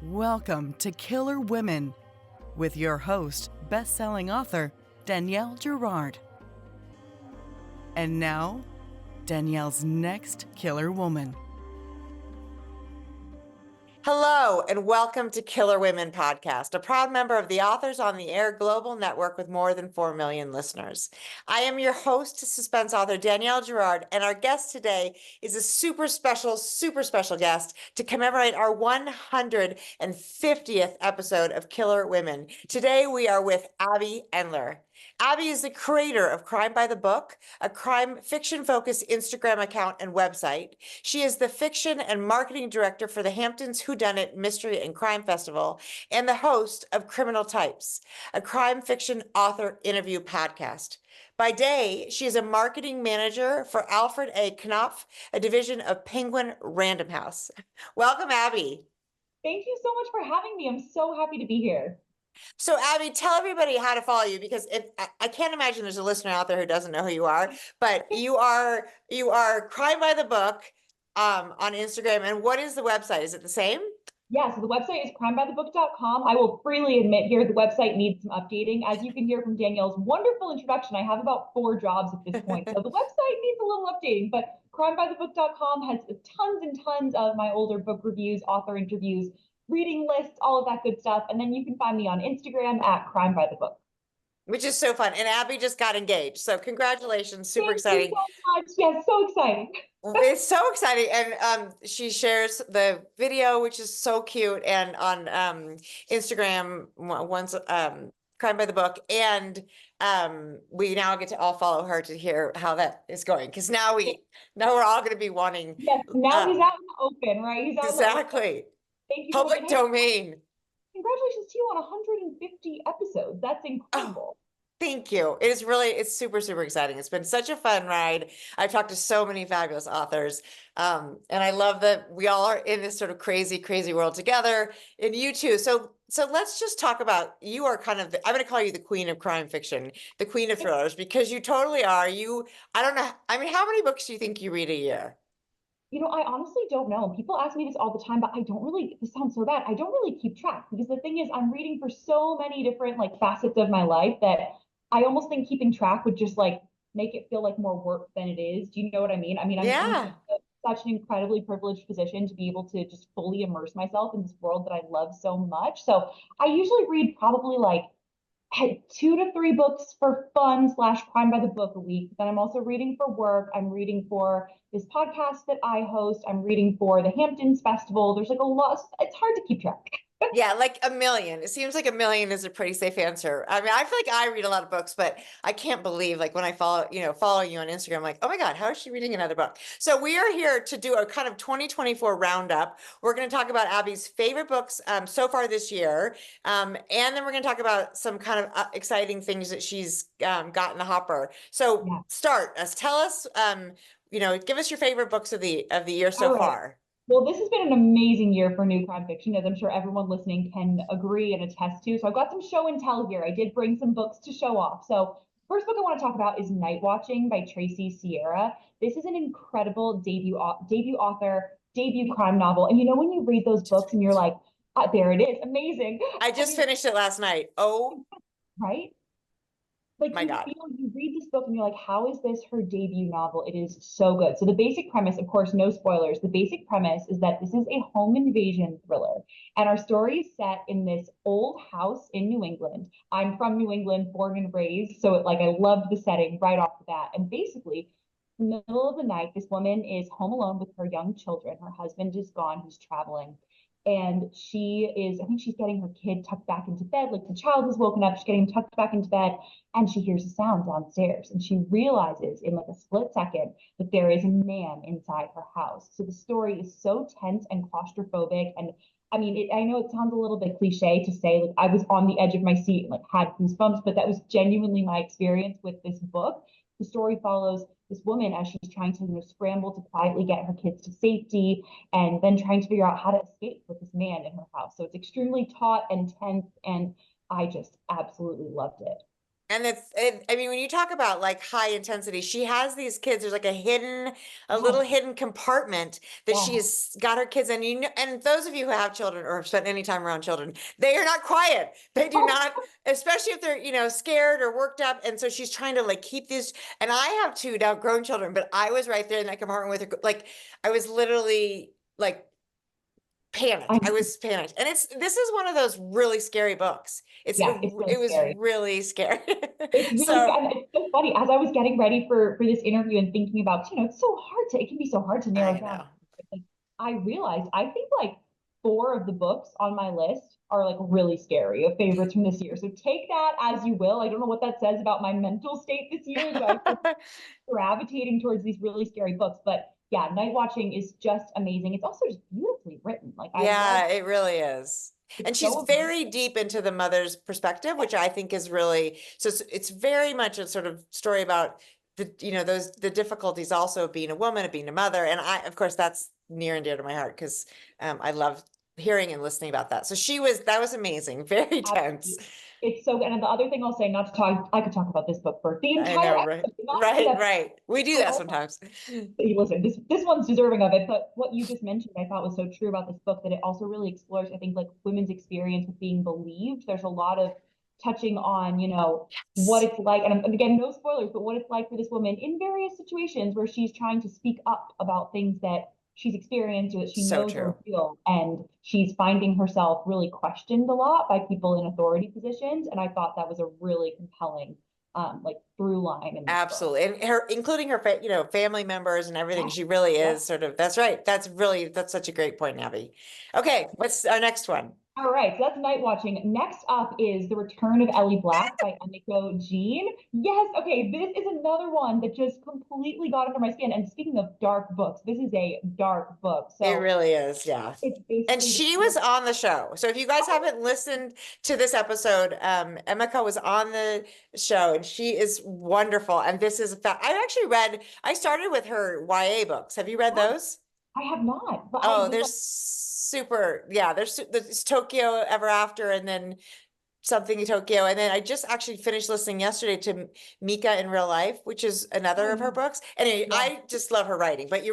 Welcome to Killer Women with your host, best-selling author Danielle Girard. And now, Danielle's next killer woman. Hello, and welcome to Killer Women Podcast, a proud member of the Authors on the Air Global Network with more than 4 million listeners. I am your host, suspense author Danielle Girard, and our guest today is a super special guest to commemorate our 150th episode of Killer Women. Today, we are with Abby Endler. Abby is the creator of Crime by the Book, a crime fiction-focused Instagram account and website. She is the fiction and marketing director for the Hamptons Whodunit Mystery and Crime Festival and the host of Criminal Types, a crime fiction author interview podcast. By day, she is a marketing manager for Alfred A. Knopf, a division of Penguin Random House. Welcome, Abby. Thank you so much for having me. I'm so happy to be here. So Abby, tell everybody how to follow you, because I can't imagine there's a listener out there who doesn't know who you are, but you are Crime by the Book on Instagram. And what is the website? Is it the same? Yeah, so the website is crimebythebook.com. I will freely admit here the website needs some updating. As you can hear from Danielle's wonderful introduction, I have about 4 jobs at this point. So the website needs a little updating, but crimebythebook.com has tons and tons of my older book reviews, author interviews, reading lists, all of that good stuff. And then you can find me on Instagram at Crime by the Book. Which is so fun. And Abby just got engaged. So congratulations. Super exciting. Thank you so much. Yes, so exciting. It's so exciting. And she shares the video, which is so cute. And on Instagram, once Crime by the Book. And we now get to all follow her to hear how that is going. Because now we're all going to be wanting. Yes, now he's out in the open, right? He's out exactly. Thank you. Public domain. Congratulations to you on 150 episodes. That's incredible. Oh, thank you. It's super exciting. It's been such a fun ride. I've talked to so many fabulous authors. And I love that we all are in this sort of crazy world together, and you too. So let's just talk about, you are kind of, I'm going to call you the queen of crime fiction, the queen of thrillers, because you totally are. I don't know. I mean, how many books do you think you read a year? You know, I honestly don't know. People ask me this all the time, but I don't really, this sounds so bad. I don't really keep track, because the thing is, I'm reading for so many different facets of my life that I almost think keeping track would just make it feel like more work than it is. Do you know what I mean? I mean, I'm in such an incredibly privileged position to be able to just fully immerse myself in this world that I love so much. So I usually read probably 2 to 3 books for fun / Crime by the Book a week. Then I'm also reading for work. I'm reading for this podcast that I host. I'm reading for the Hamptons Festival. There's a lot. It's hard to keep track. Yeah, like a million. It seems like a million is a pretty safe answer. I mean, I feel like I read a lot of books, but I can't believe when I follow you on Instagram, I'm like, oh my God, how is she reading another book? So we are here to do a kind of 2024 roundup. We're going to talk about Abby's favorite books so far this year. And then we're going to talk about some kind of exciting things that she's got in the hopper. So tell us, give us your favorite books of the year so far. Well, this has been an amazing year for new crime fiction, as I'm sure everyone listening can agree and attest to. So I've got some show and tell here. I did bring some books to show off. So first book I want to talk about is Night Watching by Tracy Sierra. This is an incredible debut author, debut crime novel. And when you read those books and you're like, there it is, amazing. I just finished it last night. Oh, right? My God. You read this book and you're like, how is this her debut novel? It is so good. So the basic premise, of course, no spoilers. The basic premise is that this is a home invasion thriller. And our story is set in this old house in New England. I'm from New England, born and raised. So I loved the setting right off the bat. And basically, in the middle of the night, this woman is home alone with her young children. Her husband is gone, he's traveling. And I think she's getting her kid tucked back into bed. The child has woken up, she's getting tucked back into bed, and she hears a sound downstairs. And she realizes in a split second that there is a man inside her house. So the story is so tense and claustrophobic. And I mean, I know it sounds a little bit cliche to say, I was on the edge of my seat and had goosebumps, but that was genuinely my experience with this book. The story follows this woman as she's trying to scramble to quietly get her kids to safety, and then trying to figure out how to escape with this man in her house. So it's extremely taut and tense, and I just absolutely loved it. And I mean, when you talk about like high intensity, she has these kids. There's like a little Yes, hidden compartment that she yes. has got her kids in. You know, and those of you who have children or have spent any time around children, they are not quiet. They do Oh, not, especially if they're, scared or worked up. And so she's trying to like keep these. And I have two now grown children, but I was right there in that compartment with her. Like, I was literally like panicked. I I'm, was panicked. And this is one of those really scary books. yeah, it's really It was scary. really scary. It's really, So and it's so funny. As I was getting ready for this interview and thinking about, it's so hard to, it can be so hard to narrow I down. know. Like, I realized, I think like four of the books on my list are like really scary of favorites from this year. So take that as you will. I don't know what that says about my mental state this year, that I was gravitating towards these really scary books. But yeah, Night Watching is just amazing. It's also just beautifully written. Like I love, Yeah, it really is. And it's she's so very immersive. deep into the mother's perspective, which I think is really so it's very much a sort of story about the difficulties also of being a woman, of being a mother. And I, of course, that's near and dear to my heart because I love hearing and listening about that. So that was amazing, very tense. Absolutely. It's so good. And the other thing I'll say, not to talk, I could talk about this book for the I entire know, right? episode, not just an Right, episode. right. We do So, that oh my, sometimes. listen, this one's deserving of it. But what you just mentioned, I thought was so true about this book that it also really explores, I think, like women's experience with being believed. There's a lot of touching on, what Yes. it's like, and again, no spoilers, but what it's like for this woman in various situations where she's trying to speak up about things that she's experienced or that she So knows are true. real, and she's finding herself really questioned a lot by people in authority positions. And I thought that was a really compelling, like through line in this book. Absolutely. And including her, family members and everything. Yeah, She really yeah. is sort of, that's right. That's such a great point, Abby. Okay, what's our next one? All right, so that's Night Watching. Next up is The Return of Ellie Black by Emiko Jean. Yes, okay, this is another one that just completely got under my skin. And speaking of dark books, this is a dark book. It So really is, yeah. it's And basically the she kind was of, on the show. So if you guys oh, haven't listened to this episode, Emika was on the show and she is wonderful. And this is a fact. I started with her YA books. Have you read yeah, those? I have not, but Oh, this they're one, super. Yeah, there's Tokyo Ever After and then something in Tokyo. And then I just actually finished listening yesterday to Mika in Real Life, which is oh another of her yeah, books. Anyway, yeah. I just love her writing. But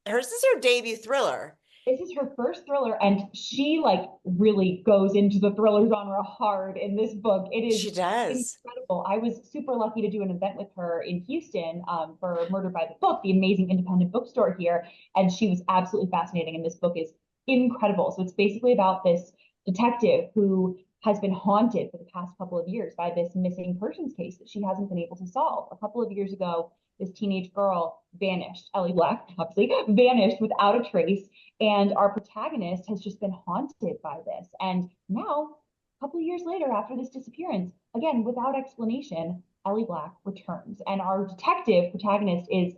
hers is her debut thriller. This is her first thriller, and she like really goes into the thriller genre hard in this book. It is She does. incredible. I was super lucky to do an event with her in Houston, for Murder by the Book, the amazing independent bookstore here, and she was absolutely fascinating. And this book is incredible. So it's basically about this detective who has been haunted for the past couple of years by this missing persons case that she hasn't been able to solve. A couple of years ago, this teenage girl vanished, Ellie Black, obviously, vanished without a trace, and our protagonist has just been haunted by this. And now, a couple of years later, after this disappearance, again, without explanation, Ellie Black returns. And our detective protagonist is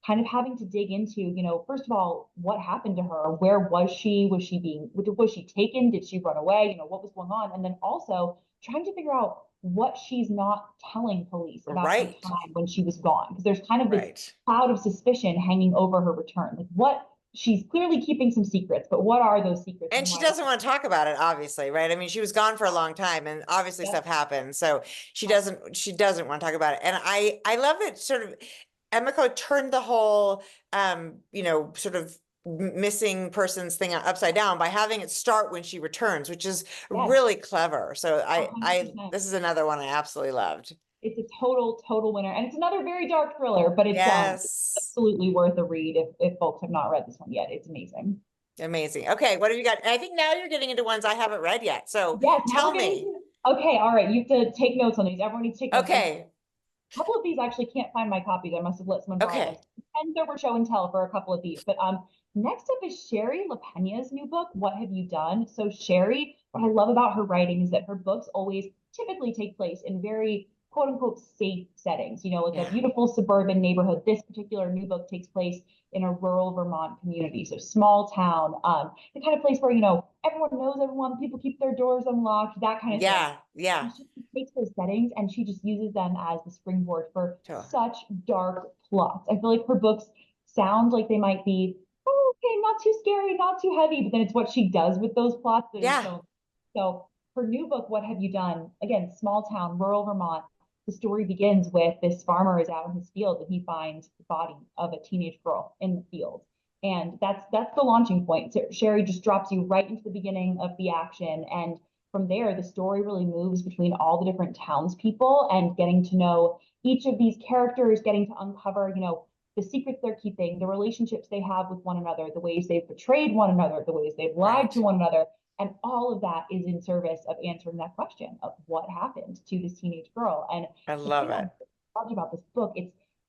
kind of having to dig into, first of all, what happened to her? Where was she? Was she taken? Did she run away? What was going on? And then also trying to figure out what she's not telling police about her Right. time when she was gone. Because there's kind of this Right. cloud of suspicion hanging over her return. Like what she's clearly keeping some secrets, but what are those secrets And and she why? doesn't want to talk about it, obviously, right? I mean, she was gone for a long time and obviously Yep. stuff happened. So she doesn't want to talk about it. And I love that sort of Emiko turned the whole sort of missing persons thing upside down by having it start when she returns, which is Yes, really clever. So I 100%. this is another one I absolutely loved. It's a total winner. And it's another very dark thriller, but it's Yes. absolutely worth a read if folks have not read this one yet. It's amazing. Amazing. Okay, what have you got? And I think now you're getting into ones I haven't read yet. So Yes, now we're tell getting me. to, okay, all right. You have to take notes on these. Everyone needs to take notes. Okay. A couple of these I actually can't find my copies. I must have let someone borrow them. Okay. And there were show and tell for a couple of these. But next up is Sherry LaPena's new book, What Have You Done? So Sherry, what I love about her writing is that her books always typically take place in very quote unquote safe settings, like a Yeah. beautiful suburban neighborhood. This particular new book takes place in a rural Vermont community, so small town, the kind of place where, everyone knows everyone, people keep their doors unlocked, that kind of thing. Yeah. Yeah. And she takes those settings and she just uses them as the springboard for Sure. such dark plots. I feel like her books sound like they might be, oh, okay, not too scary, not too heavy, but then it's what she does with those plots that are Yeah. so. So her new book, What Have You Done? Again, small town, rural Vermont. the story begins with this farmer is out in his field and he finds the body of a teenage girl in the field. And that's the launching point. So Sherry just drops you right into the beginning of the action. And from there, the story really moves between all the different townspeople and getting to know each of these characters, getting to uncover, the secrets they're keeping, the relationships they have with one another, the ways they've betrayed one another, the ways they've lied to one another. And all of that is in service of answering that question of what happened to this teenage girl. And I the love thing I it. loved about this book,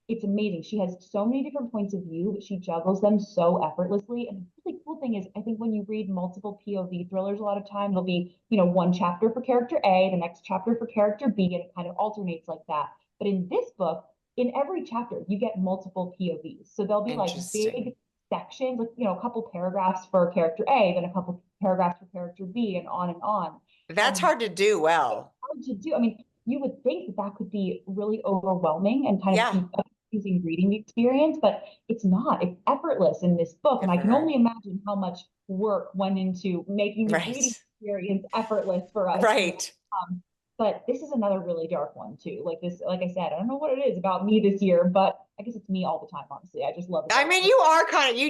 it's amazing. She has so many different points of view, but she juggles them so effortlessly. And the really cool thing is, I think when you read multiple POV thrillers, a lot of time there'll be, one chapter for character A, the next chapter for character B, and it kind of alternates like that. But in this book, in every chapter, you get multiple POVs. So there'll be like Interesting. big sections, like, a couple paragraphs for character A, then a couple paragraphs for character B, and on and on. That's And hard to do it's well. hard to do. I mean, you would think that that could be really overwhelming and kind of Yeah, confusing reading experience, but it's not. It's effortless in this book. good And I for can her. only imagine how much work went into making this reading Right. experience effortless for us. Right. Um, but this is another really dark one too. Like this, like I said, I don't know what it is about me this year, but I guess it's me all the time, honestly. I just love a I dark mean, book. you are kind of,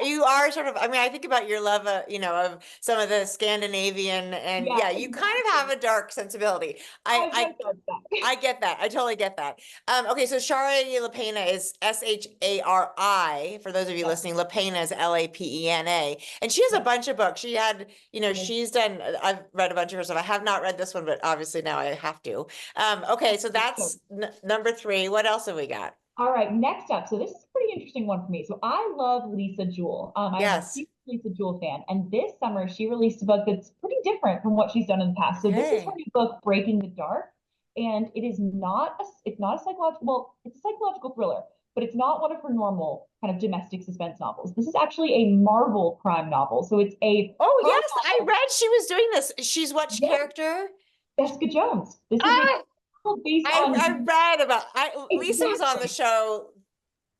you are sort of, I mean, I think about your love, of some of the Scandinavian and Yeah, yeah, you kind of have exactly. a dark sensibility. I, I I, was that. I get that. I totally get that. Okay, so Shari LaPena is Shari. For those of you Yeah, listening, LaPena is Lapena, and she has a yeah. bunch of books. She had, Yeah. she's done. I've read a bunch of her stuff. I have not read this one, but obviously now I have to. Okay, so that's number three. What else have we got? All right, next up. So this is a pretty interesting one for me. So I love Lisa Jewell. I'm a Yes. huge Lisa Jewell fan, and this summer she released a book that's pretty different from what she's done in the past. So this is her Okay. new book, Breaking the Dark, and it's not a psychological, well, it's a psychological thriller, but it's not one of her normal kind of domestic suspense novels. This is actually a Marvel crime novel. So it's a Oh, crime yes, I novel. read she was doing this. She's what Yes, character? Jessica Jones. This is a Ah, based I on read about Lisa was on the exactly. show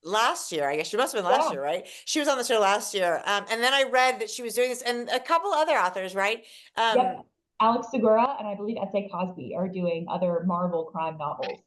last year. I guess she must have been last Yeah. year, right? She was on the show last year. And then I read that she was doing this and a couple other authors, right? Yep. Alex Segura and I believe S.A. Cosby are doing other Marvel crime novels.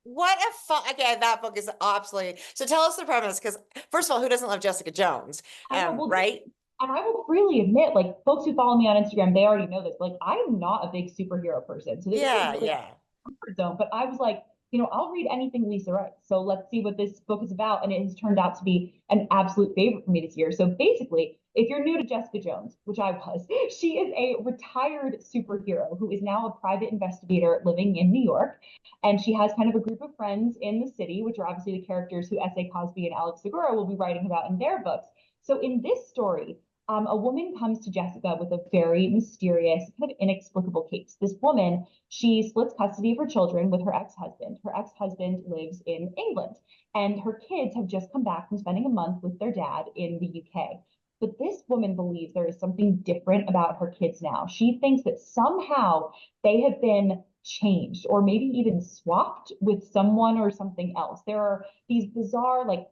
What a fun, again, that book is absolutely, so tell us the premise, because first of all, who doesn't love Jessica Jones? I know, well, Right? and I will freely admit, like folks who follow me on Instagram, they already know this. Like, I'm not a big superhero person. So this was Yeah, really yeah. comfort zone. But I was like, I'll read anything Lisa writes. So let's see what this book is about. And it has turned out to be an absolute favorite for me this year. So basically, if you're new to Jessica Jones, which I was, she is a retired superhero who is now a private investigator living in New York. And she has kind of a group of friends in the city, which are obviously the characters who S.A. Cosby and Alex Segura will be writing about in their books. So in this story, a woman comes to Jessica with a very mysterious, kind of inexplicable case. This woman, she splits custody of her children with her ex-husband. Her ex-husband lives in England, and her kids have just come back from spending a month with their dad in the UK. But this woman believes there is something different about her kids now. She thinks that somehow they have been changed or maybe even swapped with someone or something else. There are these bizarre, like,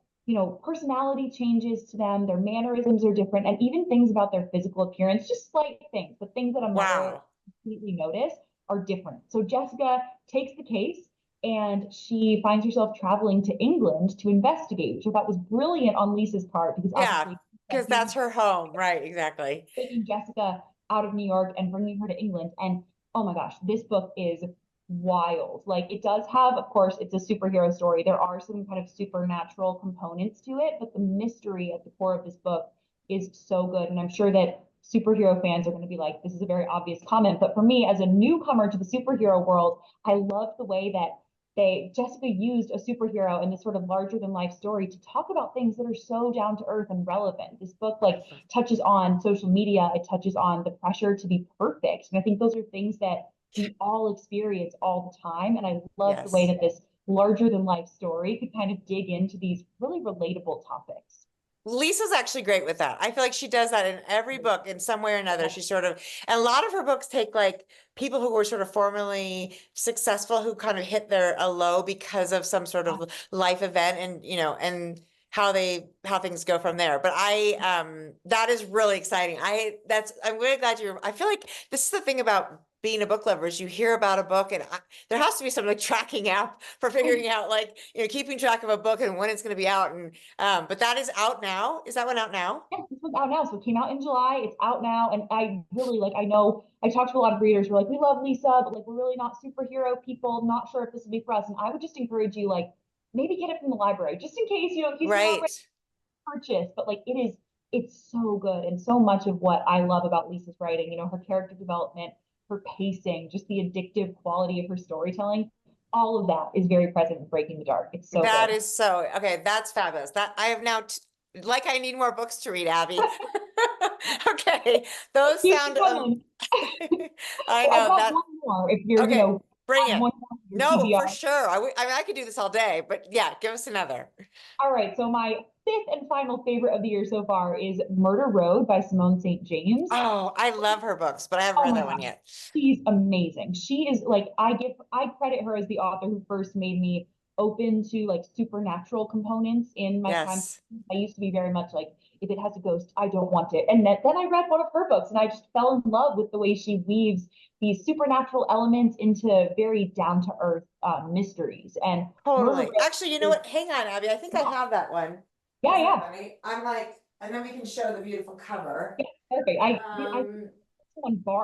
personality changes to them, their mannerisms are different, and even things about their physical appearance, just slight things, but things that a mother Wow. completely notice are different. So Jessica takes the case and she finds herself traveling to England to investigate, which I thought was brilliant on Lisa's part because Yeah, obviously a because huge that's her home. Right, exactly. taking Jessica out of New York and bringing her to England. And oh my gosh, this book is wild. Like it does have, of course, it's a superhero story. There are some kind of supernatural components to it, but the mystery at the core of this book is so good. And I'm sure that superhero fans are going to be like, this is a very obvious comment. But for me, as a newcomer to the superhero world, I love the way that Jessica used a superhero in this sort of larger than life story to talk about things that are so down to earth and relevant. This book like touches on social media, it touches on the pressure to be perfect. And I think those are things that we all experience all the time. And I love the way Yes. that this larger than life story could kind of dig into these really relatable topics. Lisa's actually great with that. I feel like she does that in every book in some way or another. She sort of, and a lot of her books take like people who were sort of formerly successful who kind of hit a low because of some sort of life event and how things go from there. But that is really exciting. I'm really glad I feel like this is the thing about being a book lover is you hear about a book and there has to be some like tracking app for figuring out like, keeping track of a book and when it's going to be out. And, but that is out now. Is that one out now? Yeah, this one's out now. So it came out in July. It's out now. And I really like, I know I talked to a lot of readers who are like, we love Lisa, but like, we're really not superhero people. Not sure if this will be for us. And I would just encourage you, like, maybe get it from the library, just in case, in case you're not Right. ready to purchase. But like, it's so good. And so much of what I love about Lisa's writing, her character development, her pacing, just the addictive quality of her storytelling, all of that is very present in Breaking the Dark. It's so That good. is so, okay. That's fabulous. That I have now, like, I need more books to read, Abby. Okay. Those Keep sound, coming. I So I've know got that. one more if you're, Okay. Bring add it. one more to your No, for TBR. sure. I mean, I could do this all day, but yeah, give us another. All right, so my fifth and final favorite of the year so far is Murder Road by Simone St. James. Oh, I love her books, but I haven't Oh read my that one God, yet. she's amazing. She is like, I credit her as the author who first made me open to like supernatural components in my crime. Yes. I used to be very much like, if it has a ghost, I don't want it. And then I read one of her books and I just fell in love with the way she weaves these supernatural elements into very down to earth mysteries. And Murder Totally. Road Actually, you know is, what? Hang on, Abby. I think I have that one. yeah, Isn't it yeah, funny? I'm like, and then we can show the beautiful cover. yeah, perfect. Um,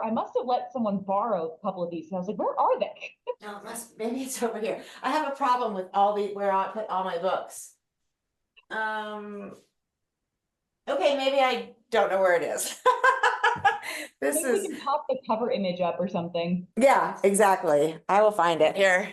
I must have let someone borrow a couple of these. And I was like, where are they? no, maybe it's over here. I have a problem with where I put all my books. Okay, maybe I don't know where it is. This Maybe we is, can pop the cover image up or something. yeah, exactly. I will find it here.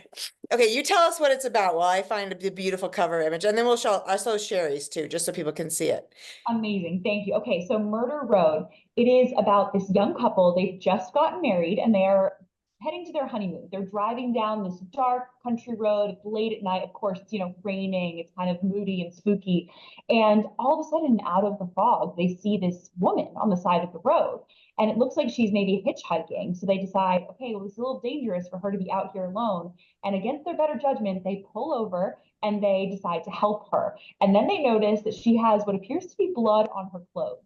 Okay, you tell us what it's about while I find the beautiful cover image, and then I'll show Sherry's too, just so people can see it. Amazing. Thank you. Okay, so Murder Road. It is about this young couple. They've just gotten married and they're heading to their honeymoon. They're driving down this dark country road. It's late at night. Of course, it's, raining. It's kind of moody and spooky. And all of a sudden, out of the fog, they see this woman on the side of the road. And it looks like she's maybe hitchhiking. So they decide, okay, well, it's a little dangerous for her to be out here alone. And against their better judgment, they pull over and they decide to help her. And then they notice that she has what appears to be blood on her clothes.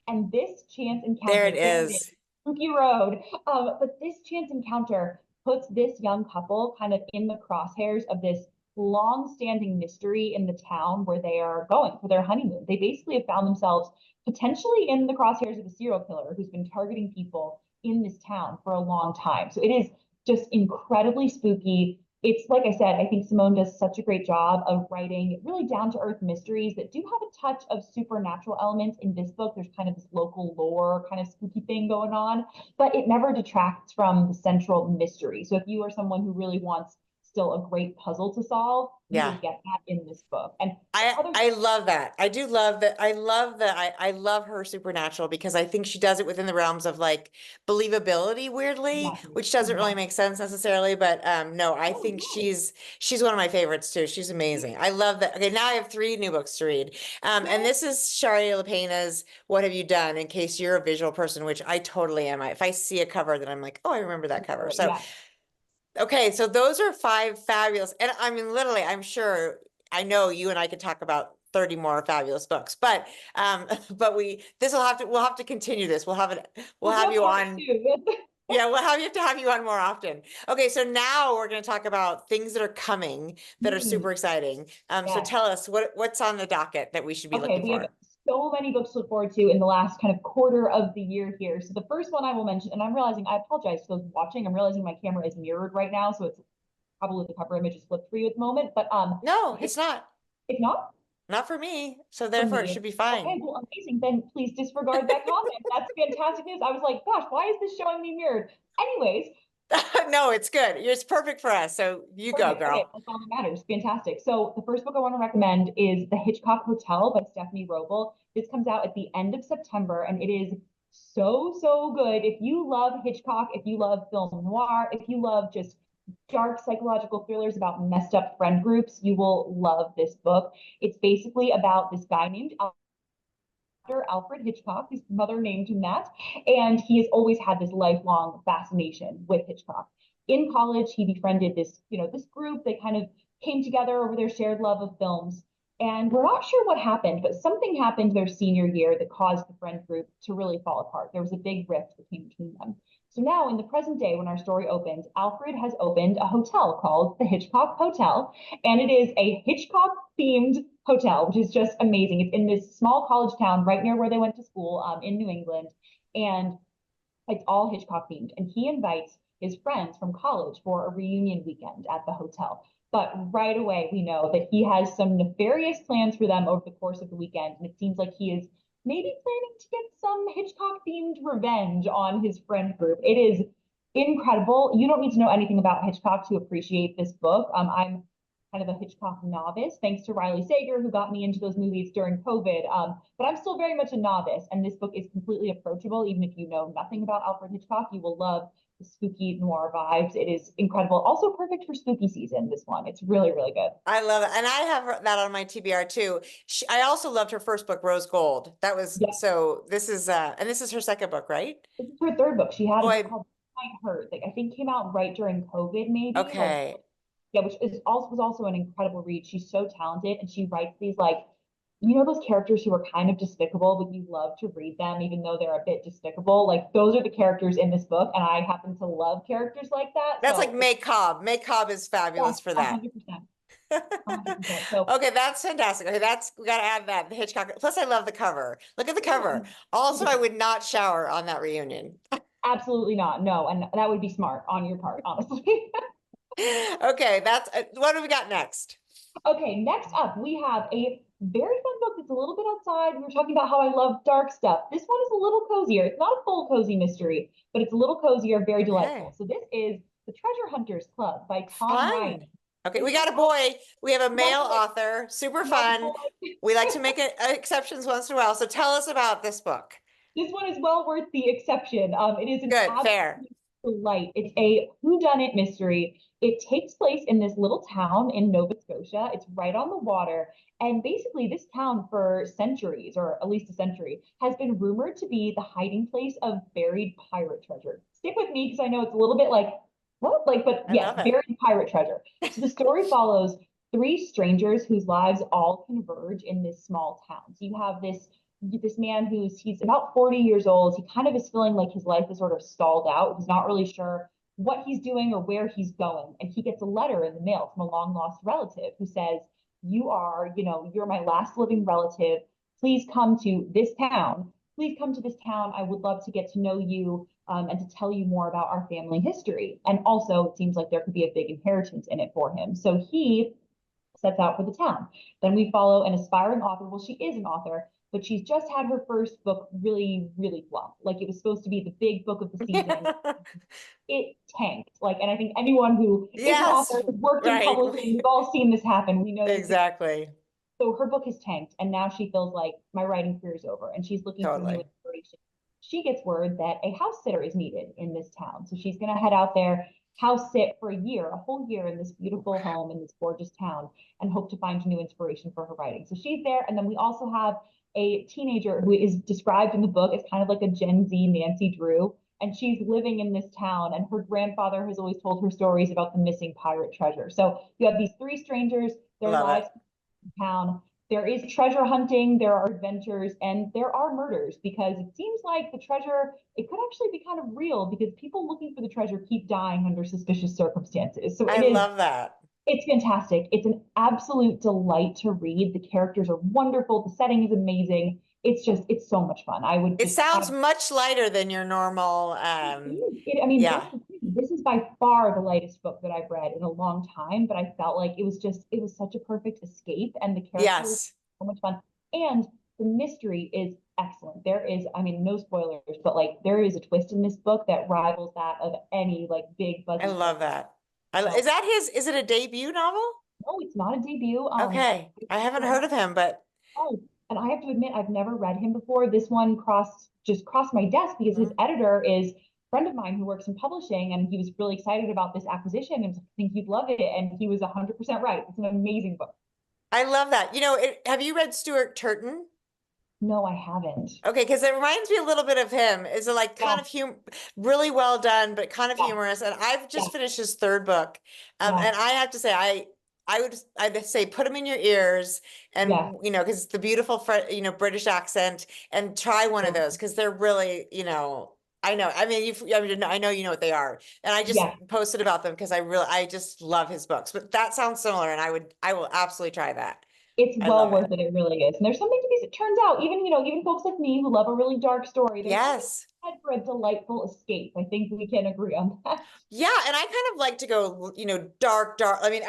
And this chance There encounter, it there it is, is. spooky road. But this chance encounter puts this young couple kind of in the crosshairs of this long-standing mystery in the town where they are going for their honeymoon. They basically have found themselves potentially in the crosshairs of a serial killer who's been targeting people in this town for a long time. So it is just incredibly spooky. It's like I said, I think Simone does such a great job of writing really down to earth mysteries that do have a touch of supernatural elements in this book. There's kind of this local lore kind of spooky thing going on, but it never detracts from the central mystery. So if you are someone who really wants still a great puzzle to solve, you Yeah. will get that in this book. And I love that. I do love that. I love that. I love her supernatural because I think she does it within the realms of like believability weirdly, exactly, which doesn't really exactly. make sense necessarily, but no, I Oh, think yes. she's one of my favorites too. She's amazing. I love that. Okay, now I have three new books to read. And Yes. this is Shari LaPena's What Have You Done? In case you're a visual person, which I totally am. If I see a cover, then I'm like, oh, I remember that cover. So Yeah. okay, so those are five fabulous, and I mean, literally, I'm sure, I know you and I could talk about 30 more fabulous books, but but we'll have to continue this. We'll We'll do have a you part on. two. Yeah, have to have you on more often. Okay, so now we're going to talk about things that are coming that are Mm, super exciting. So yes. tell us what's on the docket that we should be Okay, looking we have for. so many books to look forward to in the last kind of quarter of the year here. So the first one I will mention, and I'm realizing, I apologize to those watching. I'm realizing my camera is mirrored right now, so it's probably the cover image is flipped for you at the moment. But No, if it's not. if not Not for me. So for therefore, it me, should be fine. okay, well, amazing. Then please disregard that comment. That's fantastic news. I was like, gosh, why is this showing me mirrored? Anyways, No, it's good. It's perfect for us. So you go, perfect. Okay, girl. that's all that matters. Fantastic. So the first book I want to recommend is The Hitchcock Hotel by Stephanie Roble. This comes out at the end of September, and it is so, so good. If you love Hitchcock, if you love film noir, if you love just dark psychological thrillers about messed up friend groups, you will love this book. It's basically about this guy named Alfred Hitchcock. His mother named him that. And he has always had this lifelong fascination with Hitchcock. In college, he befriended this group. They kind of came together over their shared love of films. And we're not sure what happened, but something happened their senior year that caused the friend group to really fall apart. There was a big rift between them. So now in the present day, when our story opens, Alfred has opened a hotel called the Hitchcock Hotel, and it is a Hitchcock themed hotel, which is just amazing. It's in this small college town right near where they went to school in New England. And it's all Hitchcock themed. And he invites his friends from college for a reunion weekend at the hotel. But right away, we know that he has some nefarious plans for them over the course of the weekend. And it seems like he is maybe planning to get some Hitchcock themed revenge on his friend group. It is incredible. You don't need to know anything about Hitchcock to appreciate this book. I'm kind of a Hitchcock novice, thanks to Riley Sager, who got me into those movies during COVID. But I'm still very much a novice, and this book is completely approachable. Even if you know nothing about Alfred Hitchcock, you will love the spooky noir vibes. It is incredible. Also perfect for spooky season, this one. It's really, really good. I love it. And I have that on my TBR too. I also loved her first book, Rose Gold. That was Yeah, so this is and this is her second book, right? this is her third book. She had a book Boy, called Might Hurt, like I think came out right during COVID, maybe. Like okay. yeah, which is also was also an incredible read. She's so talented, and she writes these like, you know, those characters who are kind of despicable, but you love to read them, even though they're a bit despicable. Like those are the characters in this book, and I happen to love characters like that. That's like So May Cobb. May Cobb is yeah, fabulous for a that. hundred percent, 100%. So Okay, that's fantastic. Okay, we got to add that the Hitchcock. Plus, I love the cover. Look at the yeah, cover. Also, I would not shower on that reunion. absolutely not. No, and that would be smart on your part, honestly. Okay, that's what do we got next? Okay, next up, we have a very fun book that's a little bit outside. We were talking about how I love dark stuff. This one is a little cozier. It's not a full cozy mystery, but it's a little cozier, very delightful. Okay, So this is The Treasure Hunters Club by Tom Ryan. fun. Okay, This we is got a boy. We have a about male the boy. author. Super About the fun. boy. We like to make exceptions once in a while. So tell us about this book. This one is well worth the exception. It is an Good, fair. absolute delight. It's a whodunit mystery. It takes place in this little town in Nova Scotia. It's right on the water. And basically, this town for centuries, or at least a century, has been rumored to be the hiding place of buried pirate treasure. Stick with me because I know it's a little bit like, what? Like, but I yes, love it. buried pirate treasure. So the story follows three strangers whose lives all converge in this small town. So you have this man he's about 40 years old. He kind of is feeling like his life is sort of stalled out. He's not really sure what he's doing or where he's going. And he gets a letter in the mail from a long lost relative who says, you're my last living relative. Please come to this town. Please come to this town. I would love to get to know you and to tell you more about our family history. And also, it seems like there could be a big inheritance in it for him. So he sets out for the town. Then we follow an aspiring author. Well, she is an author, but she's just had her first book really, really flop. Like it was supposed to be the big book of the season. It tanked. Like, and I think anyone who is an Yes, author, has worked in right. publishing, we've all seen this happen. We know that Exactly. so her book has tanked, and now she feels like my writing career is over, and she's looking for new Totally. inspiration. She gets word that a house sitter is needed in this town, so she's going to head out there, house sit for a whole year in this beautiful home in this gorgeous town, and hope to find new inspiration for her writing. So she's there, and then we also have a teenager who is described in the book as kind of like a Gen Z Nancy Drew. And she's living in this town, and her grandfather has always told her stories about the missing pirate treasure. So you have these three strangers, their Love it. lives town. There is treasure hunting, there are adventures, and there are murders because it seems like the treasure, it could actually be kind of real because people looking for the treasure keep dying under suspicious circumstances. So I love that. it's fantastic. It's an absolute delight to read. The characters are wonderful. The setting is amazing. It's so much fun. I would It just, sounds much lighter than your normal, I mean, yeah. that's the thing. This is by far the lightest book that I've read in a long time, but I felt like it was such a perfect escape, and the characters Yes. so much fun. And the mystery is excellent. There is, I mean, no spoilers, but like there is a twist in this book that rivals that of any like big I buzzy love twist. that. So, Is it a debut novel? no, it's not a debut. Okay. I haven't heard of him, but Oh, and I have to admit, I've never read him before. This one just crossed my desk because his Mhm. editor is a friend of mine who works in publishing, and he was really excited about this acquisition and was like, I think you'd love it. And he was 100% right. It's an amazing book. I love that. Have you read Stuart Turton? No, I haven't. Okay, because it reminds me a little bit of him. Is it like Yeah, kind of really well done, but kind of yeah, humorous. And I've yeah, just finished his third book. yeah. And I have to say, I'd say put them in your ears Yeah. and, because it's the beautiful, British accent, and try one of those because they're really, I know. I mean, I know you know what they are, and I just Yeah. posted about them because I just love his books. But that sounds similar, and I will absolutely try that. It's I well love it. worth it. It really is. And there's something to be, it turns out, even, even folks like me who love a really dark story, there's something Yes. for a delightful escape. I think we can agree on that. Yeah, and I kind of like to go, dark. I mean,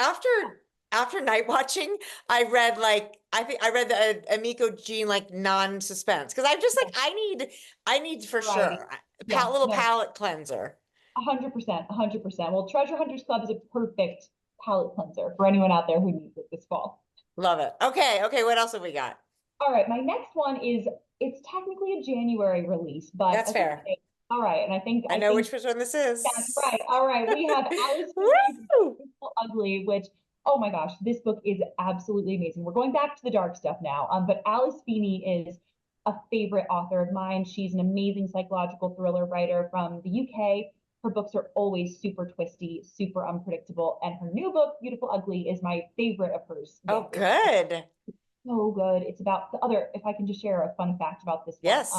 after night watching, I read I think I read the Amiko Jean non-suspense because I'm just like I need for Variety. sure Yeah, little no, palate cleanser. 100%, 100%. Well, Treasure Hunters Club is a perfect palate cleanser for anyone out there who needs it this fall. Love it. Okay, what else have we got? All right, my next one is, it's technically a January release, but That's I think, fair. all right, and I I know think which one this that's is. right. All right, we have Alice Feeney's Woo! Beautiful Ugly, which, oh my gosh, this book is absolutely amazing. We're going back to the dark stuff now, but Alice Feeney is a favorite author of mine. She's an amazing psychological thriller writer from the UK. Her books are always super twisty, super unpredictable, and her new book, Beautiful Ugly, is my favorite of hers Oh, yet. It's good. so good. It's about the other, if I can just share a fun fact about this one. Yes.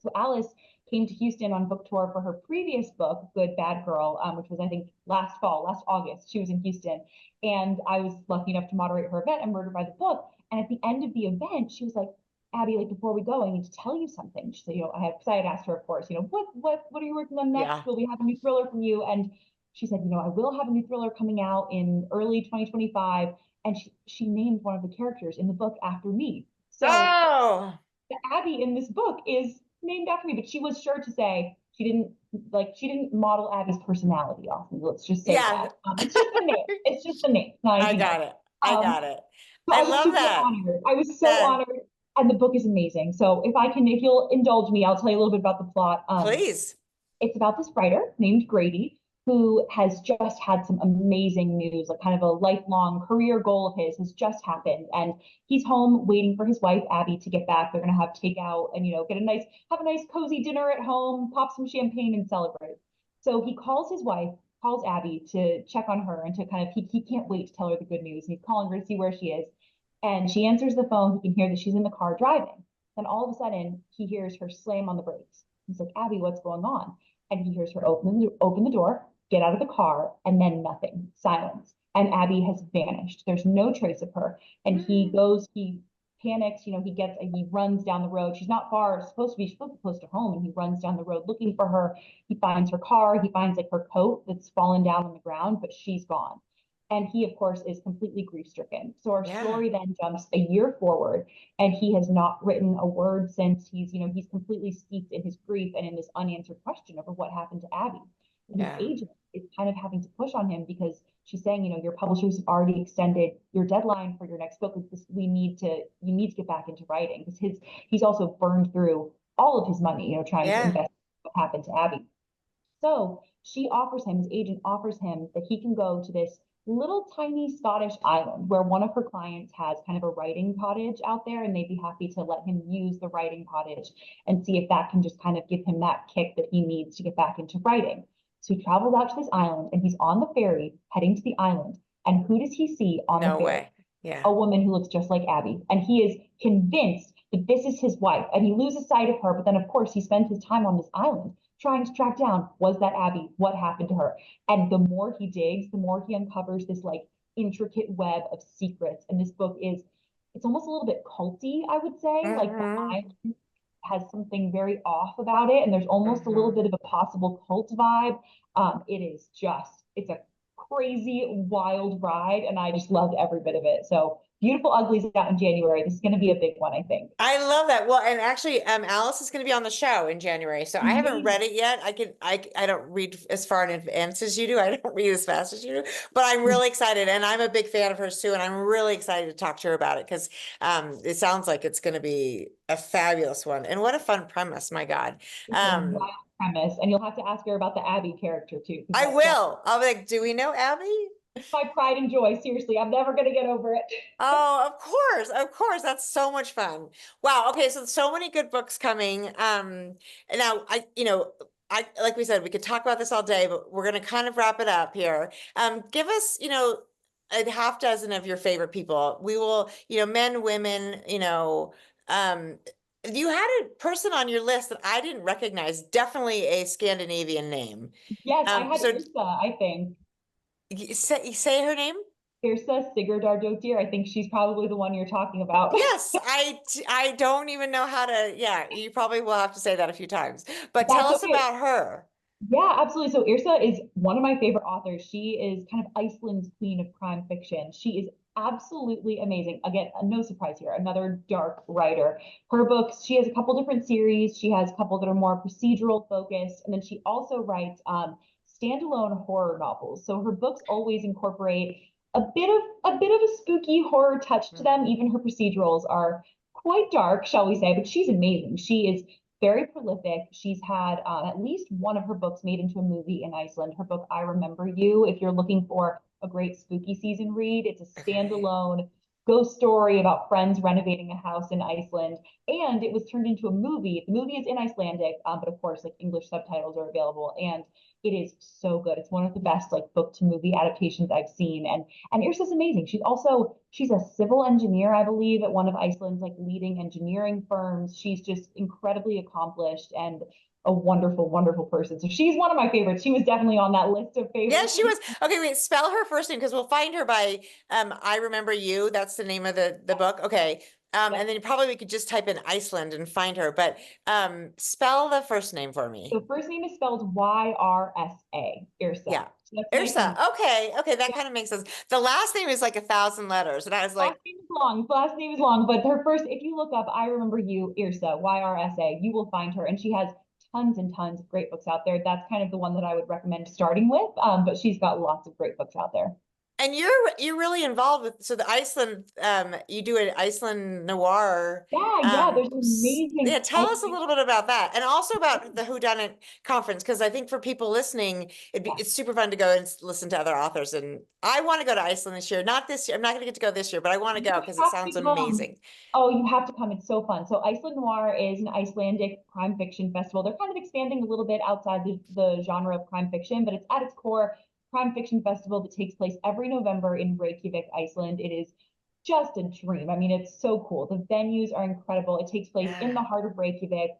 So Alice came to Houston on book tour for her previous book, Good Bad Girl, which was, I think, last fall, last August. She was in Houston. And I was lucky enough to moderate her event at Murder by the Book. And at the end of the event, she was like, Abby, like, before we go, I need to tell you something. She said, because I had asked her, of course, what are you working on next? Yeah. Will we have a new thriller from you? And she said, I will have a new thriller coming out in early 2025. And she named one of the characters in the book after me. So Oh, the Abby in this book is named after me, but she was sure to say she didn't model Abby's personality off me. Let's just say yeah. that. It's just the name. It's just the name, not I anything else. got it. I Um, got it. so I I was love super that. honored. I was so That honored, and the book is amazing. So if you'll indulge me, I'll tell you a little bit about the plot. please. It's about this writer named Grady who has just had some amazing news, like kind of a lifelong career goal of his has just happened. And he's home waiting for his wife, Abby, to get back. They're going to have takeout and, have a nice cozy dinner at home, pop some champagne and celebrate. So he calls his wife, calls Abby to check on her and to kind of, he can't wait to tell her the good news. And he's calling her to see where she is. And she answers the phone. He can hear that she's in the car driving. Then all of a sudden, he hears her slam on the brakes. He's like, Abby, what's going on? And he hears her open the door, get out of the car, and then nothing, silence. And Abby has vanished. There's no trace of her. And he panics, he runs down the road. She's not far, she's supposed to be close to home. And he runs down the road looking for her. He finds her car. He finds like her coat that's fallen down on the ground, but she's gone. And he, of course, is completely grief stricken. So our Yeah. story then jumps a year forward, and he has not written a word since. He's completely steeped in his grief and in this unanswered question over what happened to Abby. And his Yeah. agent is kind of having to push on him because she's saying, your publishers have already extended your deadline for your next book. You need to get back into writing because he's also burned through all of his money, trying to Yeah. invest in what happened to Abby. So his agent offers him that he can go to this little tiny Scottish island where one of her clients has kind of a writing cottage out there, and they'd be happy to let him use the writing cottage and see if that can just kind of give him that kick that he needs to get back into writing. So he travels out to this island and he's on the ferry heading to the island. And who does he see on the No ferry? way. Yeah. A woman who looks just like Abby. And he is convinced that this is his wife. And he loses sight of her. But then, of course, he spends his time on this island trying to track down, was that Abby? What happened to her? And the more he digs, the more he uncovers this like intricate web of secrets. And this book it's almost a little bit culty, I would say. Like the Mm-hmm. island has something very off about it. And there's almost a little Mm-hmm. bit of a possible cult vibe. It's a crazy, wild ride, and I just loved every bit of it. So Beautiful Ugly's out in January. This is going to be a big one, I think. I love that. Well, and actually, Alice is going to be on the show in January, so I haven't read it yet. I don't read as far in advance as you do. I don't read as fast as you do, but I'm really excited, and I'm a big fan of hers too, and I'm really excited to talk to her about it because it sounds like it's going to be a fabulous one, and what a fun premise! My God, It's a wild premise, and you'll have to ask her about the Abby character too, because I that's will. I'll be like, do we know Abby? my pride and joy. Seriously, I'm never going to get over it. Oh, of course. That's so much fun. Wow. Okay, so many good books coming. And now like we said, we could talk about this all day, but we're gonna kind of wrap it up here. Give us, a half dozen of your favorite people. We will, men, women, you had a person on your list that I didn't recognize, definitely a Scandinavian name. Yes, I had So Irsa, I think. say her name. Irsa Sigurdardóttir. I think she's probably the one you're talking about. Yes, I don't even know how to, yeah, you probably will have to say that a few times, but tell That's us okay. about her. Yeah, absolutely. So Irsa is one of my favorite authors. She is kind of Iceland's queen of crime fiction. She is absolutely amazing. Again, no surprise here, another dark writer. Her books, she has a couple different series. She has a couple that are more procedural focused, and then she also writes standalone horror novels. So her books always incorporate a spooky horror touch to them. Mhm. Even her procedurals are quite dark, shall we say, but she's amazing. She is very prolific. She's had at least one of her books made into a movie in Iceland. Her book, I Remember You, if you're looking for a great spooky season read, it's a Okay. standalone ghost story about friends renovating a house in Iceland. And it was turned into a movie. The movie is in Icelandic, but of course, like English subtitles are available. And it is so good. It's one of the best like book to movie adaptations I've seen. And Yrsa's amazing. She's a civil engineer, I believe, at one of Iceland's like leading engineering firms. She's just incredibly accomplished and a wonderful, wonderful person. So she's one of my favorites. She was definitely on that list of Yeah, favorites. she was. Okay, wait, spell her first name because we'll find her by I Remember You. That's the name of the book. Okay. And Yep. then probably we could just type in Iceland and find her, but spell the first name for me. So first name is spelled Yrsa, Yrsa. Yeah. So that's nice Ursa. and Okay. Okay, that yeah. kind of makes sense. The last name is like 1,000 letters. And I was like, Last name is long. Last name is long, but her first, if you look up I Remember You, Yrsa, Yrsa, you will find her. And she has tons and tons of great books out there. That's kind of the one that I would recommend starting with. But she's got lots of great books out there. and you're really involved with so the Iceland you do an Iceland noir Yeah, there's an yeah, amazing, tell us a little bit about that and also about the Whodunit conference because I think for people listening yeah. it's super fun to go and listen to other authors and I want to go to Iceland this year, not this year, I'm not going to get to go this year, but I want to You go because it have sounds to come. amazing. Oh, you have to come. It's so fun. So Iceland Noir is an Icelandic crime fiction festival. They're kind of expanding a little bit outside the genre of crime fiction, but it's at its core crime fiction festival that takes place every November in Reykjavik, Iceland. It is just a dream. I mean, it's so cool. The venues are incredible. It takes place in the Yeah. heart of Reykjavik.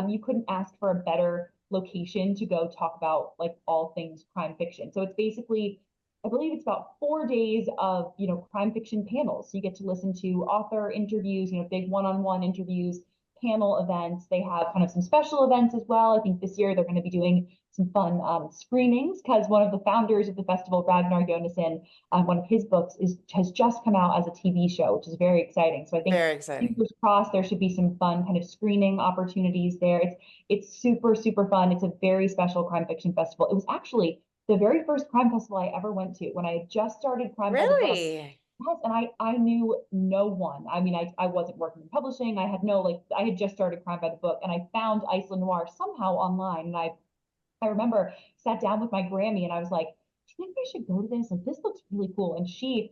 You couldn't ask for a better location to go talk about like all things crime fiction. So it's basically I believe it's about 4 days of, crime fiction panels. So you get to listen to author interviews, big one-on-one interviews, panel events. They have kind of some special events as well. I think this year they're going to be doing some fun screenings because one of the founders of the festival, Ragnar Jonassen, one of his books has just come out as a TV show, which is very exciting. So I think Very exciting. fingers crossed there should be some fun kind of screening opportunities there. It's super, super fun. It's a very special crime fiction festival. It was actually the very first crime festival I ever went to when I had just started Crime by the Book. Really? Yes, and I knew no one. I mean, I wasn't working in publishing. I had no like I had just started Crime by the Book and I found Iceland Noir somehow online. And I remember sat down with my Grammy and I was like, do you think I should go to this? Like this looks really cool. And she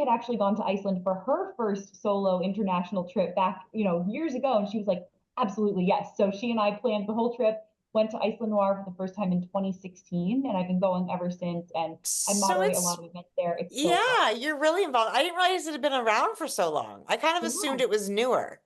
had actually gone to Iceland for her first solo international trip back, years ago. And she was like, absolutely yes. So she and I planned the whole trip, went to Iceland Noir for the first time in 2016, and I've been going ever since. And I So moderate a it's lot of events there. It's so fun. yeah, you're really involved. I didn't realize it had been around for so long. I kind of Yeah. assumed it was newer.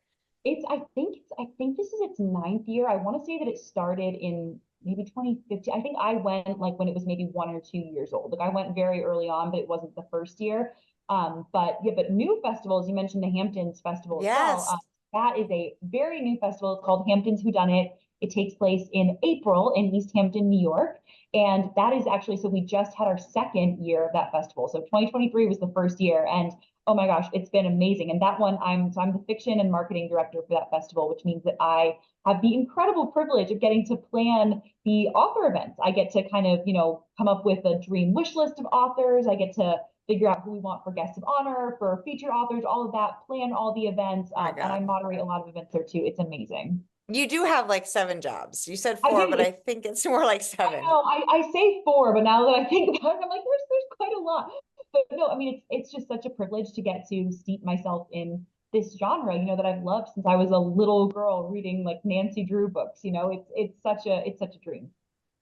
I think this is its ninth year. I want to say that it started in maybe 2015. I think I went like when it was maybe 1 or 2 years old. Like I went very early on, but it wasn't the first year. But yeah, but new festivals, you mentioned the Hamptons Festival as well. Yes. That is a very new festival. It's called Hamptons Whodunit. It takes place in April in East Hampton, New York. And that is actually, so we just had our second year of that festival. So 2023 was the first year. And oh my gosh, it's been amazing. And that one, I'm the fiction and marketing director for that festival, which means that I have the incredible privilege of getting to plan the author events. I get to kind of, come up with a dream wish list of authors. I get to figure out who we want for guests of honor, for featured authors, all of that, plan all the events. Oh my And I God. moderate a lot of events there too. It's amazing. You do have like 7 jobs. You said I four, do. but I think it's more like I seven. know. I say four, but now that I think about it, I'm like, there's quite a lot. But no, I mean, it's just such a privilege to get to steep myself in this genre, that I've loved since I was a little girl reading like Nancy Drew books. It's such a dream.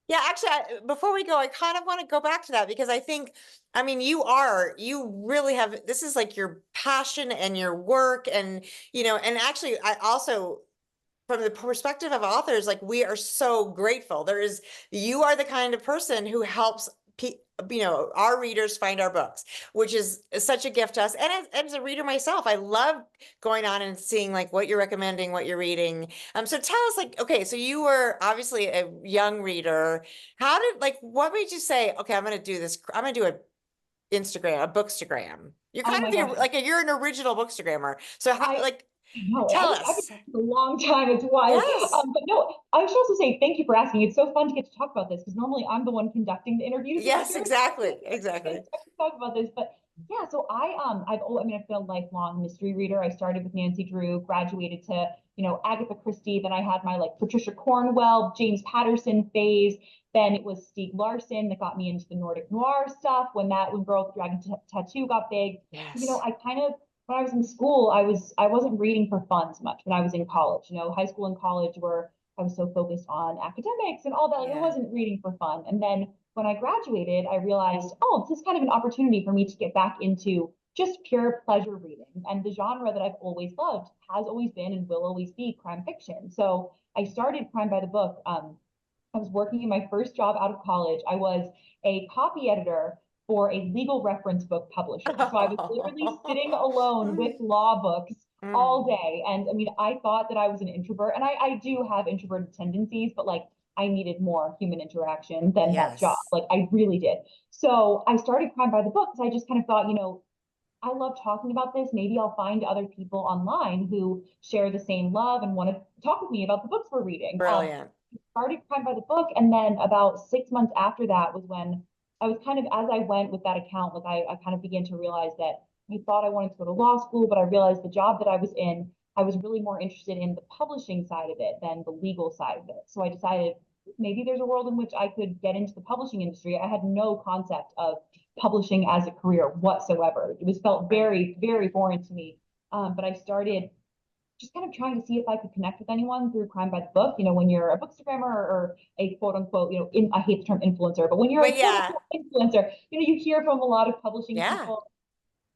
Yeah, actually, before we go, I kind of want to go back to that because I think, I mean, you really have, this is like your passion and your work and, and actually, I also, from the perspective of authors, like we are so grateful. You are the kind of person who helps our readers find our books, which is such a gift to us. And as a reader myself, I love going on and seeing like what you're recommending, what you're reading. So tell us, like, okay, so you were obviously a young reader. What made you say, okay, I'm going to do this. I'm going to do a bookstagram. You're Oh kind my of gosh. you're an original bookstagrammer. So I No, tell I've been us. doing this a long time. It's wild. Yes. But no, I should also say thank you for asking. It's so fun to get to talk about this because normally I'm the one conducting the interviews over Yes, here. exactly. To Exactly. talk about this, but yeah, so I've been a lifelong mystery reader. I started with Nancy Drew, graduated to Agatha Christie. Then I had my like Patricia Cornwell, James Patterson phase. Then it was Stieg Larsson that got me into the Nordic noir stuff. When Girl with the Dragon Tattoo got big, Yes. I kind of when I was in school, I wasn't reading for fun as much. When I was in college, high school and college were I was so focused on academics and all that. Like, I Yeah. wasn't reading for fun. And then when I graduated, I realized, oh, this is kind of an opportunity for me to get back into just pure pleasure reading. And the genre that I've always loved has always been and will always be crime fiction. So I started Crime by the Book. I was working in my first job out of college. I was a copy editor for a legal reference book publisher. So I was literally sitting alone with law books all Mm. day. And I mean, I thought that I was an introvert, and I do have introverted tendencies, but like I needed more human interaction than that job. Yes. Like I really did. So I started Crime by the Book because I just kind of thought, I love talking about this. Maybe I'll find other people online who share the same love and want to talk with me about the books we're reading. Brilliant. Started Crime by the Book, and then about 6 months after that was when I was kind of, as I went with that account, like I kind of began to realize that I thought I wanted to go to law school, but I realized the job that I was in, I was really more interested in the publishing side of it than the legal side of it. So I decided maybe there's a world in which I could get into the publishing industry. I had no concept of publishing as a career whatsoever. It was felt Right. very, very foreign to me. But I started just kind of trying to see if I could connect with anyone through Crime by the Book. When you're a bookstagrammer or a quote unquote, I hate the term influencer, but when you're a But quote yeah. unquote influencer, you hear from a lot of publishing Yeah. people.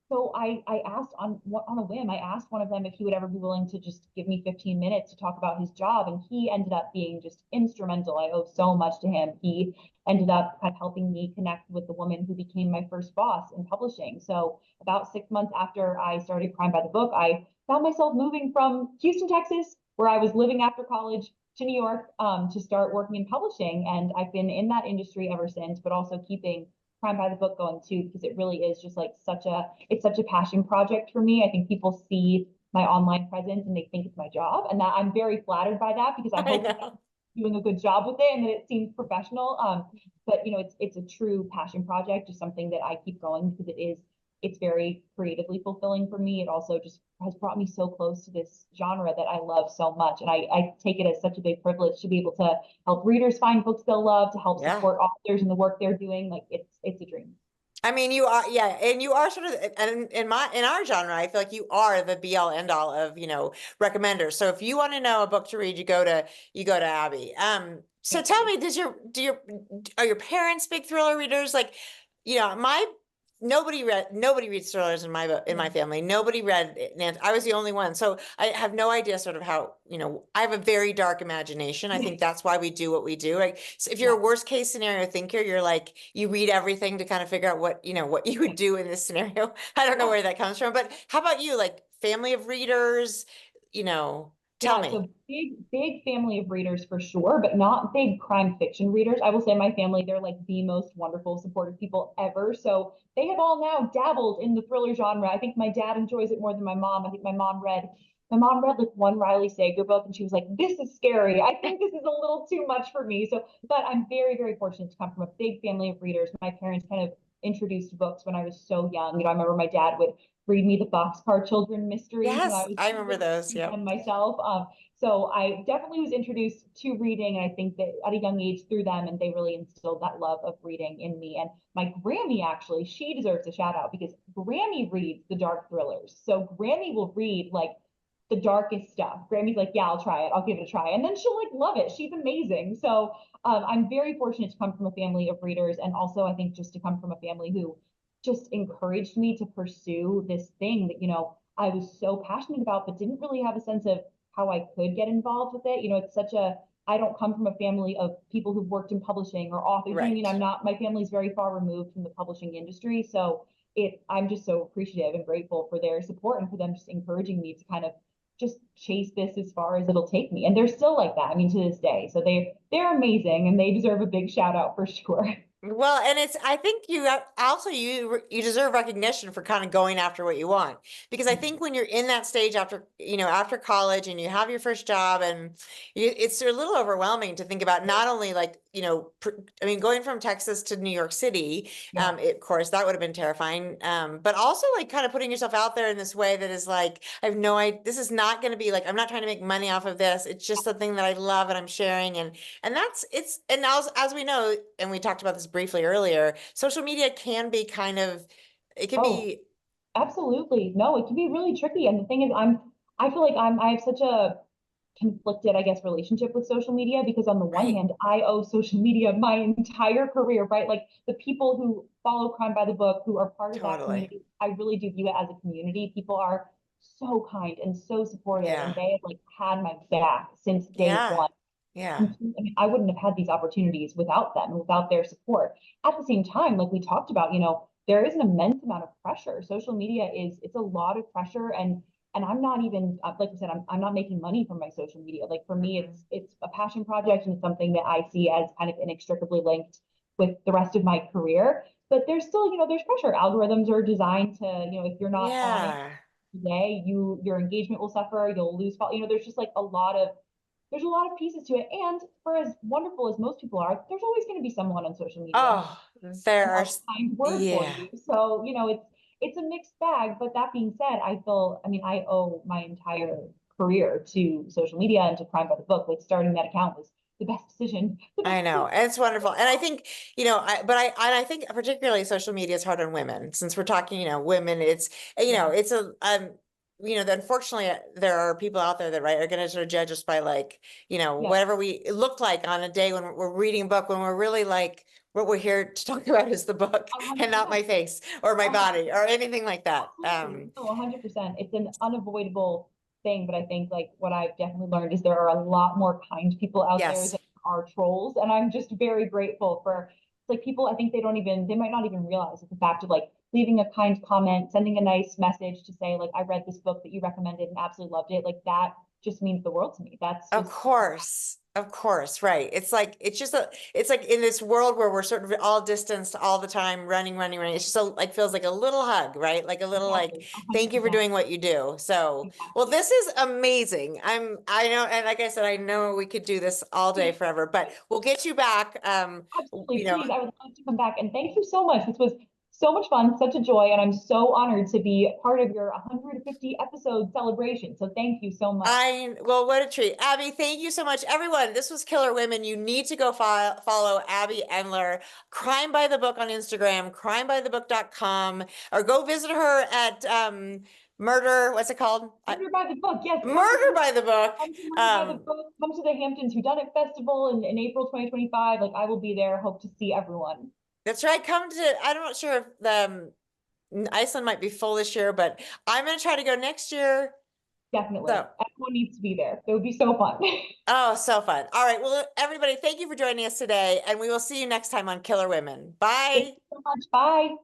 So I asked on a whim, I asked one of them if he would ever be willing to just give me 15 minutes to talk about his job. And he ended up being just instrumental. I owe so much to him. He ended up kind of helping me connect with the woman who became my first boss in publishing. So about 6 months after I started Crime by the Book, I found myself moving from Houston, Texas, where I was living after college, to New York, to start working in publishing. And I've been in that industry ever since, but also keeping Crime by the Book going too, because it really is just like it's such a passion project for me. I think people see my online presence and they think it's my job, and that I'm very flattered by that because I I hope that know. I'm doing a good job with it and that it seems professional. But it's a true passion project, just something that I keep going because it's very creatively fulfilling for me. It also just has brought me so close to this genre that I love so much. And I take it as such a big privilege to be able to help readers find books they'll love, to help Yeah. support authors in the work they're doing. Like it's a dream. I mean, you are, yeah, and you are sort of, and in our genre, I feel like you are the be all end all of, recommenders. So if you want to know a book to read, you go to Abby. So Thank tell you. me, are your parents big thriller readers? Like, my nobody reads thrillers in my family. Nobody read Nancy. I was the only one. So I have no idea sort of how, I have a very dark imagination. I think that's why we do what we do. Like, so if you're Yeah. a worst case scenario thinker, you're like, you read everything to kind of figure out what you would do in this scenario. I don't know Yeah. where that comes from, but how about you? Like family of readers, tell Yeah, me. so big family of readers for sure, but not big crime fiction readers. I will say my family, they're like the most wonderful, supportive people ever. So they have all now dabbled in the thriller genre. I think my dad enjoys it more than my mom. I think my mom read like one Riley Sager book and she was like, this is scary. I think this is a little too much for me. So, but I'm very, very fortunate to come from a big family of readers. My parents kind of introduced books when I was so young. I remember my dad would read me the Boxcar Children mysteries when I Yes, was I remember those. read Yep. them myself. So I definitely was introduced to reading, and I think that at a young age through them, and they really instilled that love of reading in me. And my Grammy, actually, she deserves a shout out because Grammy reads the dark thrillers. So Grammy will read like the darkest stuff. Grammy's like, yeah, I'll try it. I'll give it a try. And then she'll like love it. She's amazing. So I'm very fortunate to come from a family of readers. And also I think just to come from a family who just encouraged me to pursue this thing that, I was so passionate about, but didn't really have a sense of how I could get involved with it. It's such a, I don't come from a family of people who've worked in publishing or authors. You know what I mean? Right. I'm not, my family's very far removed from the publishing industry. So I'm just so appreciative and grateful for their support and for them just encouraging me to kind of just chase this as far as it'll take me. And they're still like that. I mean, to this day. So they're amazing and they deserve a big shout out for sure. Well, and I think also you deserve recognition for kind of going after what you want, because I think when you're in that stage after college and you have your first job and it's a little overwhelming to think about not only like, I mean, going from Texas to New York City, Yeah. of course that would have been terrifying. But also like kind of putting yourself out there in this way that is like, I have no idea, this is not going to be like, I'm not trying to make money off of this. It's just something that I love and I'm sharing. And now as we know, and we talked about this briefly earlier, social media can be it can Oh, be, absolutely. No, it can be really tricky. And the thing is, I feel like I have such a conflicted, I guess, relationship with social media because on the one right, hand, I owe social media my entire career, right? Like the people who follow Crime by the Book, who are part of that totally. community, I really do view it as a community. People are so kind and so supportive, and Yeah. they have like had my back since day Yeah. one. Yeah. I wouldn't have had these opportunities without them, without their support. At the same time, like we talked about, there is an immense amount of pressure. Social media it's a lot of pressure and I'm not even like I said, I'm not making money from my social media. Like for me, Mhm. it's a passion project and it's something that I see as kind of inextricably linked with the rest of my career. But there's still, there's pressure. Algorithms are designed to, if you're not on it Yeah. today, your engagement will suffer, you'll lose, there's just like there's a lot of pieces to it. And for as wonderful as most people are, there's always going to be someone on social media who Oh, an unkind word for yeah. you. So, it's a mixed bag. But that being said, I mean, I owe my entire career to social media and to Crime by the Book. Like starting that account was the best decision. The best I know. decision. And it's wonderful. And I think, I think particularly social media is hard on women since we're talking, women, Yeah. it's unfortunately there are people out there that, right, are going to sort of judge us by like, Yeah. whatever we look like on a day when we're reading a book, when we're really like, what we're here to talk about is the book A hundred and not percent. my face or my A hundred body or anything like that. Absolutely. No, 100%. It's an unavoidable thing, but I think like what I've definitely learned is there are a lot more kind people out there Yes. than are trolls. And I'm just very grateful for like people, I think they might not even realize that the fact of like leaving a kind comment, sending a nice message to say like, I read this book that you recommended and absolutely loved it. Like that just means the world to me. That's Of just, course. Of course, right. It's like in this world where we're sort of all distanced all the time, running, running, running. It's just like feels like a little hug, right? Like a little like, exactly, thank you for 100%. doing what you do. So, well, Exactly. this is amazing. I know, and like I said, I know we could do this all day forever, but we'll get you back. Absolutely. Please, I would love to come back. And thank you so much. This was so much fun, such a joy. And I'm so honored to be part of your 150 episode celebration. So thank you so much. well, what a treat. Abby, thank you so much. Everyone, this was Killer Women. You need to go follow Abby Endler, Crime by the Book on Instagram, crimebythebook.com, or go visit her at what's it called? Murder by the Book. Yes, Murder by the Book. come to Murder by the Book. Come to the Hamptons Whodunit Festival in April 2025. Like I will be there. Hope to see everyone. That's right. I'm not sure if Iceland might be full this year, but I'm going to try to go next year. Definitely. So, Everyone needs to be there. It would be so fun. oh, so fun. All right. Well, everybody, thank you for joining us today, and we will see you next time on Killer Women. Thank Bye. you so much. Bye.